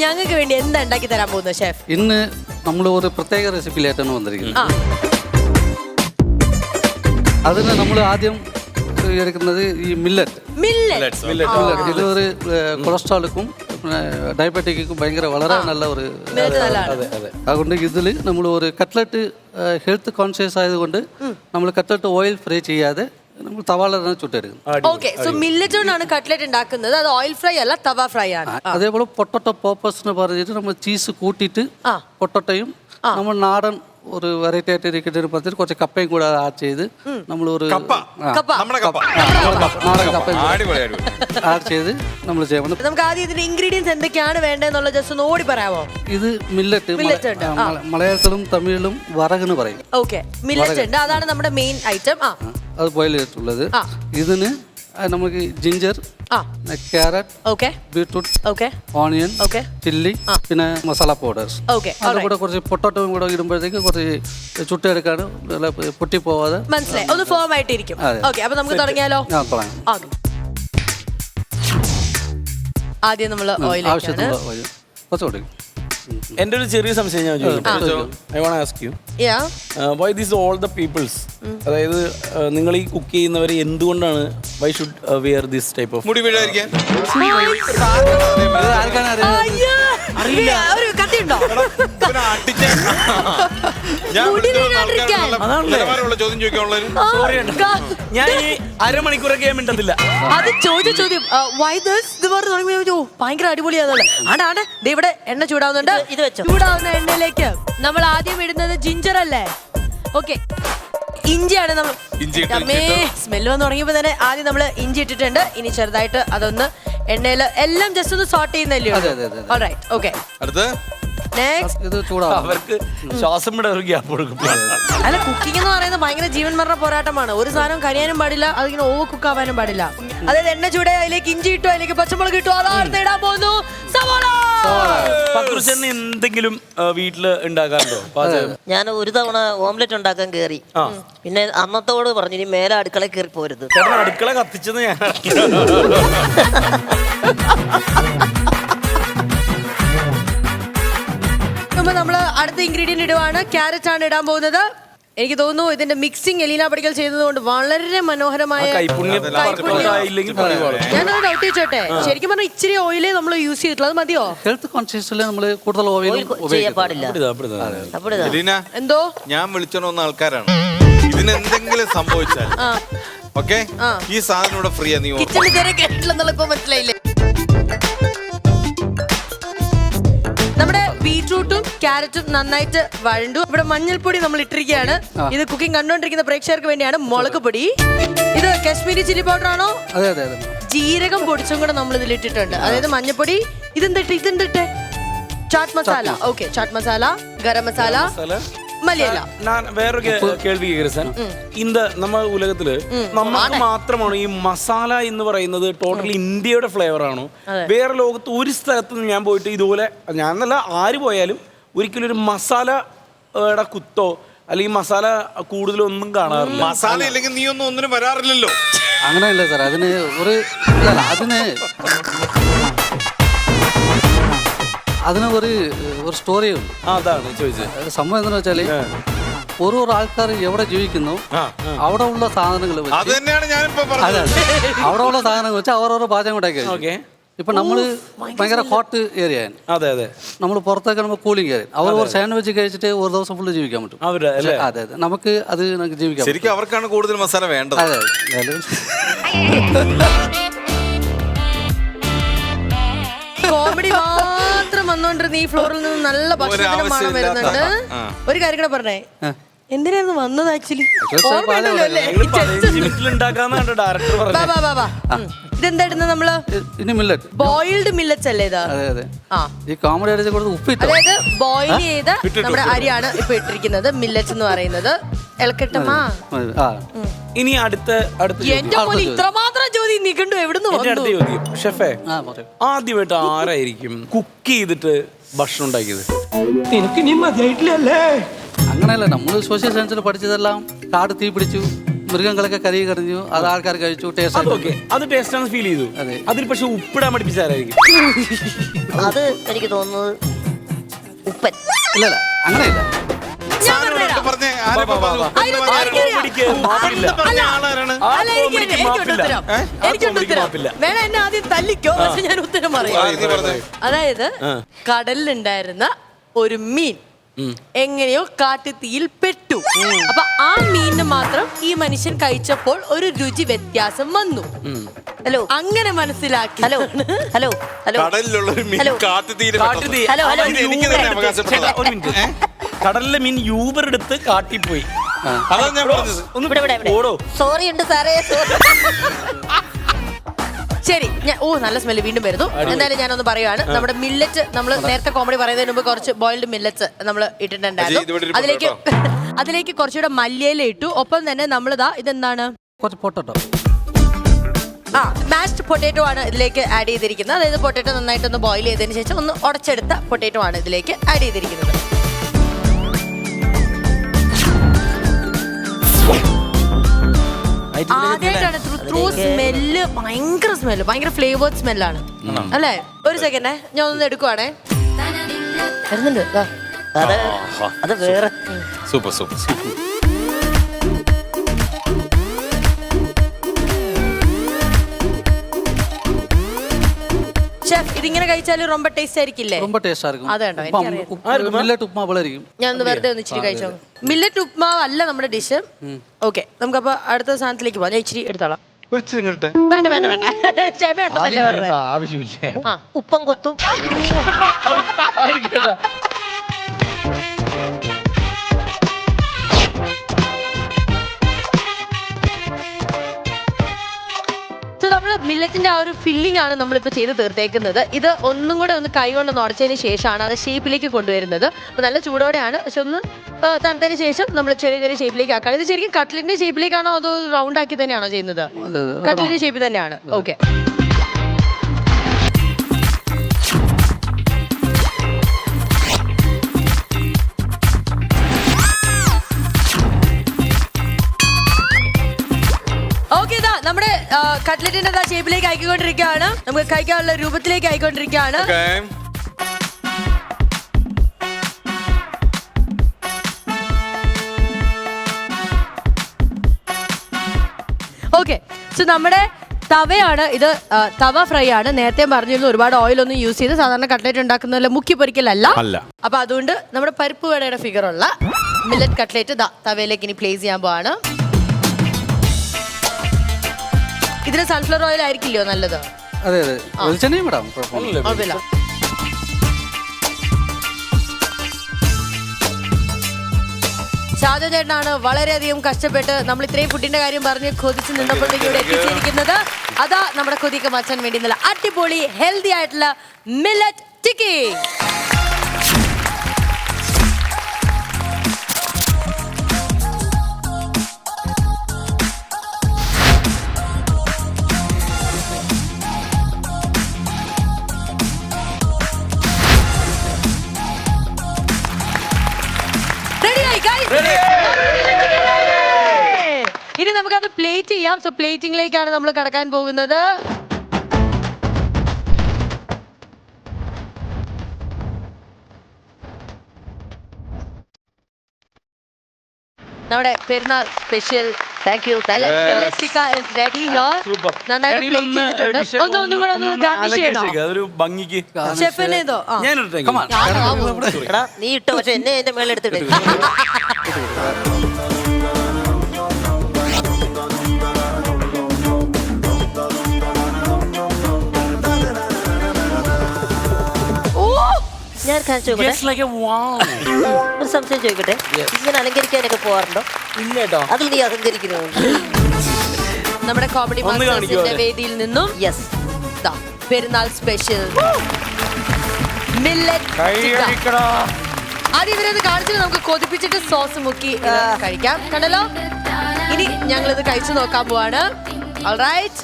ഞങ്ങൾക്ക് വേണ്ടി എന്താ ഉണ്ടാക്കി തരാൻ പോകുന്നത് ഷെഫ്? ഇന്ന് നമ്മൾ ഒരു പ്രത്യേക റെസിപ്പിയിലായിട്ടാണ് വന്നിരിക്കുന്നത്. അതിന് നമ്മൾ ആദ്യം എടുക്കുന്നത് ഈ മില്ലറ്റ്. ഇത് ഒരു കൊളസ്ട്രോൾക്കും ഡയബറ്റിക്കും ഭയങ്കര വളരെ നല്ല ഒരു അതുകൊണ്ട് ഇതിൽ നമ്മൾ ഒരു കട്ട്ലറ്റ് ഹെൽത്ത് കോൺഷ്യസ് ആയതുകൊണ്ട് നമ്മൾ കട്ട്ലറ്റ് ഓയിൽ ഫ്രൈ ചെയ്യാതെ നമ്മൾ തവാള ചുട്ടെടുക്കുന്നത്. ഓക്കേ, സോ മില്ലറ്റ് കൊണ്ടാണ് കട്ട്ലറ്റ് ഉണ്ടാക്കുന്നത്. അത് ഓയിൽ ഫ്രൈ അല്ല, തവ ഫ്രൈ ആണ്. അതേപോലെ പൊട്ടറ്റോ പോപ്പേഴ്സ് എന്ന് പറഞ്ഞിട്ട് നമ്മൾ ചീസ് കൂട്ടിയിട്ട് പൊട്ടറ്റയും നമ്മൾ നാടൻ ഒരു വെറൈറ്റി ആയിട്ട് ഇരിക്കുന്ന കുറച്ച് കപ്പയും കൂടെ ആഡ് ചെയ്ത് നമ്മൾ ഒരു ആഡ് ചെയ്ത് നമ്മൾ ചെയ്യണം. നമുക്ക് ആദ്യം ഇതിന്റെ ഇൻഗ്രീഡിയൻസ് എന്തൊക്കെയാണ് വേണ്ടതെന്നുള്ള ജസ്റ്റ് ഒന്ന് ഓടി പറയാമോ? ഇത് മില്ലറ്റ്, മലയാളത്തിലും തമിഴിലും വറകെന്ന് പറയും. ഓക്കെ, മില്ലറ്റ് ഉണ്ട്, അതാണ് നമ്മുടെ മെയിൻ ഐറ്റം. അത് ബോയിൽ ചെയ്തിട്ടുള്ളത്. ഇതിന് നമുക്ക് ginger, carrot, beetroot, onion, chilli, പിന്നെ മസാല പൗഡേഴ്സ്. അതുകൂടെ കുറച്ച് പൊട്ടറ്റോയും കൂടെ ഇടുമ്പോഴത്തേക്ക് കുറച്ച് ചുട്ടെടുക്കാണ് പൊട്ടി പോവാതെ മനസ്സിലായി, ഒന്ന് ഫോം ആയിട്ടിരിക്കും. ഓക്കെ, അപ്പൊ നമുക്ക് തുടങ്ങിയാലോ? ആദ്യം നമ്മൾ ഓയിൽ ആവശ്യത്തിന് കുറച്ചുകൂടി. എൻ്റെ ഒരു ചെറിയ സംശയം ഞാൻ ചോദിക്കും. I want ask you why this all the peoples, അതായത് നിങ്ങൾ ഈ കുക്ക് ചെയ്യുന്നവരെ എന്തുകൊണ്ടാണ് why should wear this type of മുടി വീഴാതിരിക്കാൻ? ഞാൻ ഈ അരമണിക്കൂറൊക്കെ ഞാൻ മിണ്ടത്തില്ല. അത് ചോദ്യം ഭയങ്കര അടിപൊളിയാണല്ലോ. ആണ്ടാ ഇവിടെ എണ്ണ ചൂടാവുന്നുണ്ട്. ചൂടാവുന്ന എണ്ണയിലേക്ക് നമ്മൾ ആദ്യം ഇടുന്നത് ജിഞ്ചർ അല്ലേ? ഓക്കെ, ഇഞ്ചിയാണ് നമ്മൾ. സ്മെല്ല് വന്ന് തുടങ്ങിയപ്പോ തന്നെ ആദ്യം നമ്മൾ ഇഞ്ചി ഇട്ടിട്ടുണ്ട്. ഇനി ചെറുതായിട്ട് അതൊന്ന് എണ്ണയിൽ എല്ലാം ജസ്റ്റ് ഒന്ന് സോട്ട് ചെയ്യുന്നല്ലേ? Alright, okay. അവർക്ക് ശ്വാസം വിടാൻ ഒരു ഗ്യാപ്പ് കൊടുക്കും. അല്ല, കുക്കിംഗ് എന്ന് പറയുന്നത് ഭയങ്കര ജീവൻ മരണ പോരാട്ടമാണ്. ഒരു സാധനം കരിയാനും പാടില്ല, അതിങ്ങനെ ഓവർ കുക്ക് ആവാനും പാടില്ല. അതായത് എണ്ണ ചൂടെ അതിലേക്ക് ഇഞ്ചി ഇട്ടു, അതിലേക്ക് പച്ചമുളക് ഇട്ടു, അതാണ് ഇടാൻ പോകുന്നു സവാള. എന്തെങ്കിലും വീട്ടില് ഉണ്ടാക്കാറുണ്ടോ? ഞാൻ ഒരു തവണ ഓംലെറ്റ് ഉണ്ടാക്കാൻ കയറി, പിന്നെ അന്നത്തോട് പറഞ്ഞു ഇനി മേലെ അടുക്കള കയറി പോരുത്. അടുക്കള കത്തിച്ചത് ഞാൻ. നമ്മള് അടുത്ത ഇൻഗ്രീഡിയന്റ് ഇടുവാണ്. ക്യാരറ്റ് ആണ് ഇടാൻ പോകുന്നത്. എനിക്ക് തോന്നുന്നു ഇതിന്റെ മിക്സിംഗ് എലീന പടിക്കൽ ചെയ്തതുകൊണ്ട് വളരെ മനോഹരമായ. ഞാനത് ഡൗട്ട് ചോദിച്ചോട്ടെ, ശരിക്കും പറഞ്ഞാൽ ഇച്ചിരി ഓയിലേ നമ്മൾ യൂസ് ചെയ്തിട്ടുള്ളത്, മതിയോ? ഹെൽത്ത് കോൺഷ്യസിൽ നമ്മൾ കൂടുതൽ ഓയിൽ എന്തോ ഞാൻ വിളിച്ചോണ്ട് ആൾക്കാരാണ്. ഇതിനെന്തെങ്കിലും സംഭവിച്ചാൽ ഓക്കെ, ഈ സാധനം ഇവിടെ ഫ്രീ ആ. നീ കിച്ചണിൽ കയറി കേട്ടില്ലെന്നുള്ള ഇപ്പൊ മനസ്സിലായില്ലേ? നമ്മുടെ ബീട്രൂട്ടും ക്യാരറ്റും നന്നായിട്ട് വഴണ്ടു. ഇവിടെ മഞ്ഞൾപ്പൊടി നമ്മൾ ഇട്ടിരിക്കുകയാണ്. ഇത് കുക്കിംഗ് കണ്ടുകൊണ്ടിരിക്കുന്ന പ്രേക്ഷകർക്ക് വേണ്ടിയാണ്. മുളക് പൊടി, ഇത് കാശ്മീരി ചില്ലി പൗഡർ ആണോ? ജീരകം പൊടിച്ചും കൂടെ നമ്മൾ ഇതിൽ ഇട്ടിട്ടുണ്ട്. അതായത് മഞ്ഞൾപ്പൊടി, ഇതെന്തിട്ടെ ചാറ്റ് മസാല. ഓക്കെ, ചാറ്റ് മസാല, ഗരം മസാല, മല്ലിയില. ഞാൻ വേറൊരു കേൾവി കേൾക്കാൻ, നമ്മുടെ ഉലകത്തില് നമുക്ക് മാത്രമാണ് ഈ മസാല എന്ന് പറയുന്നത് ടോട്ടലി ഇന്ത്യയുടെ ഫ്ലേവർ ആണോ? വേറെ ലോകത്ത് ഒരു സ്ഥലത്തും ഞാൻ പോയിട്ട് ഇതുപോലെ, ഞാനല്ല ആര് പോയാലും ഒരിക്കലും ഒരു മസാലയുടെ കുത്തോ അല്ലെങ്കിൽ മസാല കൂടുതലൊന്നും കാണാറില്ല. മസാല ഇല്ലെങ്കിൽ നീ ഒന്നിനും വരാറില്ലല്ലോ. അങ്ങനെയല്ല സാർ, അതിന് ഒരു സ്റ്റോറിയുണ്ട്. അതാണ് ചോദിച്ചത്. സംഭവം എന്താണെന്ന് വെച്ചാല് ഓരോ ആൾക്കാർ എവിടെ ജീവിക്കുന്നു അവിടെ ഉള്ള സാധനങ്ങൾ അവിടെ ഉള്ള സാധനങ്ങൾ വെച്ച് ഓരോരോ പാചകം ഉണ്ടാക്കി. ഇപ്പൊ നമ്മള് ഭയങ്കര ഹോട്ട് ഏരിയ ആണ്. അതെ, നമ്മൾ പുറത്തേക്ക് നമ്മൾ കൂളിംഗ് ഏരിയ. അവർ ഒരു സാൻഡ്വിച്ച് കഴിച്ചിട്ട് ഒരു ദിവസം ഫുള്ള് ജീവിക്കാൻ പറ്റും. അതെ, നമുക്ക് അത് ജീവിക്കാം. ശരിക്കും അവർക്കാണ് കൂടുതൽ മസാല വേണ്ടത്. അതെ, കോമഡി മാത്രം വന്നോണ്ടിരുന്ന ഈ ഫ്ലോറിൽ നിന്ന് നല്ല ഭക്ഷണത്തിന് മണം വരുന്നുണ്ട്. ഒരു കാര്യം കൂടെ പറഞ്ഞേ, എന്തിനായിരുന്നു വന്നത് ആക്ച്വലി? ഇതെന്താ ഇടുന്നത് നമ്മള്? ബോയിൽഡ് മില്ലറ്റ്സ് അല്ലേ ഇത്? അതായത് ബോയിൽ ചെയ്ത നമ്മുടെ അരിയാണ് ഇപ്പൊ ഇട്ടിരിക്കുന്നത്. മില്ലറ്റ്സ് എന്ന് പറയുന്നത് ഇളക്കട്ടമാ. ഇനി അടുത്ത എന്റെ പോലെ ഇത്രമാത്രം ചോദ്യം നീക്കണ്ടു എവിടുന്ന് വന്നു? ഷെഫേ, ആദ്യമായിട്ട് ആരായിരിക്കും കുക്ക് ചെയ്തിട്ട് ഭക്ഷണം ഉണ്ടാക്കിയത്? അങ്ങനെയല്ല, നമ്മൾ സോഷ്യൽ സയൻസിൽ പഠിച്ചതെല്ലാം കാട് തീ പിടിച്ചു, മൃഗങ്ങളൊക്കെ കരി കടഞ്ഞു, അത് ആൾക്കാർ കഴിച്ചു, ടേസ്റ്റ്. ഓക്കെ, അത് ടേസ്റ്റ് ആണ് ഫീൽ ചെയ്തു. അതെ. അതിൽ പക്ഷെ ഉപ്പിടാൻ പഠിപ്പിച്ചാരായിരിക്കും? അത് എനിക്ക് തോന്നുന്നത് ഉപ്പൻ. ഇല്ല അങ്ങനെയില്ല. പറഞ്ഞേ, ആരപ്പ പറഞ്ഞു? വേണം എന്നെ ആദ്യം തല്ലിക്കോ, പക്ഷെ ഞാൻ ഉത്തരം പറയാം. അതായത് കടലിലുണ്ടായിരുന്ന ഒരു മീൻ എങ്ങനെയോ കാട്ടുതീയിൽ പെട്ടു. അപ്പൊ ആ മീനിന് മാത്രം ഈ മനുഷ്യൻ കഴിച്ചപ്പോൾ ഒരു രുചി വ്യത്യാസം വന്നു. ഹലോ, അങ്ങനെ മനസ്സിലാക്കി. ഹലോ ഹലോ ഹലോ കടലിലുള്ള ഒരു മീൻ ഹലോ. കാട്ടുതീയിൽ കാട്ടുതീ. Hello, hello. എനിക്ക് തന്നെ അവകാശപ്പെടാം. ഒരു മിനിറ്റ്. കടലിലെ മീൻ യൂബർ എടുത്ത് കാട്ടിപ്പോയി. അതാണ് ഞാൻ പറഞ്ഞത്. ഒന്ന് ഓടോ. സോറി ഉണ്ട് സാറേ, സോറി. ശരി, നല്ല സ്മെല്ല് വീണ്ടും വരുന്നു. എന്തായാലും ഞാനൊന്ന് പറയുവാണ്. നമ്മുടെ മില്ലറ്റ്, നമ്മൾ നേരത്തെ കോമഡി പറയുന്നതിന് മുമ്പ് കുറച്ച് ബോയിൽഡ് മില്ലറ്റ്സ് നമ്മൾ ഇട്ടിട്ടുണ്ടായിരുന്നു. അതിലേക്ക് കുറച്ചുകൂടെ മല്ലിയില ഇട്ടു. ഒപ്പം തന്നെ നമ്മളിതാ ഇതെന്താണ്, കുറച്ച് പൊട്ടട്ടോ, മാഷ്ഡ് പൊട്ടാറ്റോ ആണ് ഇതിലേക്ക് ആഡ് ചെയ്തിരിക്കുന്നത്. അതായത് പൊട്ടാറ്റോ നന്നായിട്ടൊന്ന് ബോയിൽ ചെയ്തതിന് ശേഷം ഒന്ന് ഉടച്ചെടുത്ത പൊട്ടാറ്റോ ആണ് ഇതിലേക്ക് ആഡ് ചെയ്തിരിക്കുന്നത്. ആദ്യമായിട്ടാണ് ത്രൂ സ്മെല്ല്, ഭയങ്കര സ്മെല്ല്, ഭയങ്കര ഫ്ലേവേർഡ് സ്മെല്ലാണ് അല്ലേ? ഒരു സെക്കൻഡേ, ഞാൻ ഒന്ന് എടുക്കുവാണേ. വരുന്നുണ്ട്. അത് വേറെ. Super super super. ഷെഫ്, ഇതിങ്ങനെ കഴിച്ചാൽ ரொம்ப ടേസ്റ്റ് ആയിരിക്കില്ലേ? ரொம்ப ടേസ്റ്റാ இருக்கும். അതെണ്ടോ, മില്ലറ്റ് ഉപ്മാ പോലെ ഇരിക്കും. ഞാൻ ഒന്ന് വെറുതെ ഒന്ന് ഇച്ചിരി കഴിച്ചോ. മില്ലറ്റ് ഉപ്മാവ് അല്ല നമ്മുടെ ഡിഷ്. ഓക്കെ, നമുക്കപ്പോ അടുത്ത സാധനത്തിലേക്ക് പോവാം. ഞാൻ ഇച്ചിരി എടുത്തോളാം. വേണ്ട വേണ്ട വേണ്ട, ക്ഷമയുണ്ടല്ലേ പറഞ്ഞത്? ആവശ്യമില്ല. ഉപ്പം കൊത്തും. നമ്മള് മില്ലറ്റിന്റെ ആ ഒരു ഫില്ലിംഗ് ആണ് നമ്മളിപ്പോ ചെയ്ത് തീർത്തേക്കുന്നത്. ഇത് ഒന്നും കൂടെ ഒന്ന് കൈ കൊണ്ട് ഉടച്ചതിന് ശേഷമാണ് അത് ഷേപ്പിലേക്ക് കൊണ്ടുവരുന്നത്. അപ്പൊ നല്ല ചൂടോടെയാണ്, പക്ഷെ ഒന്ന് തണുത്തതിന് ശേഷം നമ്മൾ ചെറിയ ചെറിയ ഷേപ്പിലേക്ക് ആക്കാം. ഇത് ശരിക്കും കട്ട്ലറ്റിന്റെ ഷേപ്പിലേക്കാണോ അതോ റൗണ്ട് ആക്കി തന്നെയാണോ ചെയ്യുന്നത്? കട്ട്ലറ്റിന്റെ ഷേപ്പിൽ തന്നെയാണ്. ഓക്കെ, നമ്മുടെ കട്ട്ലറ്റിന്റെ ഷേപ്പിലേക്ക് ആയിക്കൊണ്ടിരിക്കുകയാണ്. നമുക്ക് കഴിക്കാനുള്ള രൂപത്തിലേക്ക് ആയിക്കൊണ്ടിരിക്കുകയാണ്. ഓക്കെ, സോ നമ്മുടെ തവയാണ് ഇത്. തവ ഫ്രൈ ആണ്. നേരത്തെ പറഞ്ഞിരുന്നു ഒരുപാട് ഓയിൽ ഒന്നും യൂസ് ചെയ്ത് സാധാരണ കട്ട്ലറ്റ് ഉണ്ടാക്കുന്നതല്ല, മുക്കി പൊരിക്കലല്ല. അപ്പൊ അതുകൊണ്ട് നമ്മുടെ പരിപ്പ് വടയുടെ ഫിഗറുള്ള മില്ലറ്റ് കട്ട്ലറ്റ് തവയിലേക്ക് ഇനി പ്ലേസ് ചെയ്യാൻ പോവാണ്. ഇതിന് സൺഫ്ലവർ ഓയിൽ ആയിരിക്കില്ലയോ നല്ലത്? അതെ അതെ, വെളിച്ചെണ്ണയും വിടാം, കുഴപ്പമില്ല. ഷാജോ ചേട്ടനാണ് വളരെയധികം കഷ്ടപ്പെട്ട് നമ്മൾ ഇത്രയും ഫുഡിന്റെ കാര്യം പറഞ്ഞ് കൊതിച്ച് നിന്നപ്പോഴത്തേക്ക് ഇവിടെ എത്തിച്ചിരിക്കുന്നത്. അതാ നമ്മുടെ കൊതിക്ക് മാറ്റാൻ വേണ്ടി നല്ല അടിപൊളി ഹെൽത്തി ആയിട്ടുള്ള മില്ലറ്റ് ടിക്കി. ഇനി നമുക്കത് പ്ലേറ്റ് ചെയ്യാം. സോ പ്ലേറ്റിംഗിലേക്കാണ് നമ്മൾ കടക്കാൻ പോകുന്നത്. നമ്മുടെ പെരുന്നാൾ സ്പെഷ്യൽ നീ ഇട്ടോ, പക്ഷെ എന്നെ എന്റെ മേലെടുത്തിട്ട്. ഞാൻ ഒരു സംശയം ചോദിക്കട്ടെ, ഇങ്ങനെ അലങ്കരിക്കാനൊക്കെ പോവാറുണ്ടോ? ഇല്ലേട്ടോ. അതിൽ നീ അലങ്കരിക്കുന്നു. നമ്മുടെ കോമഡി മാസ്റ്റേഴ്സിന്റെ വേദിയിൽ നിന്നും യെസ് പെരുന്നാൾ സ്പെഷ്യൽ മില്ലറ്റ്. ആദ്യം ഇവരത് കാണിച്ചിട്ട് നമുക്ക് കൊതിപ്പിച്ചിട്ട് സോസ് മുക്കി കഴിക്കാം. കണ്ടല്ലോ, ഇനി ഞങ്ങളിത് കഴിച്ചു നോക്കാൻ പോവാണ്. ഓൾറൈറ്റ്.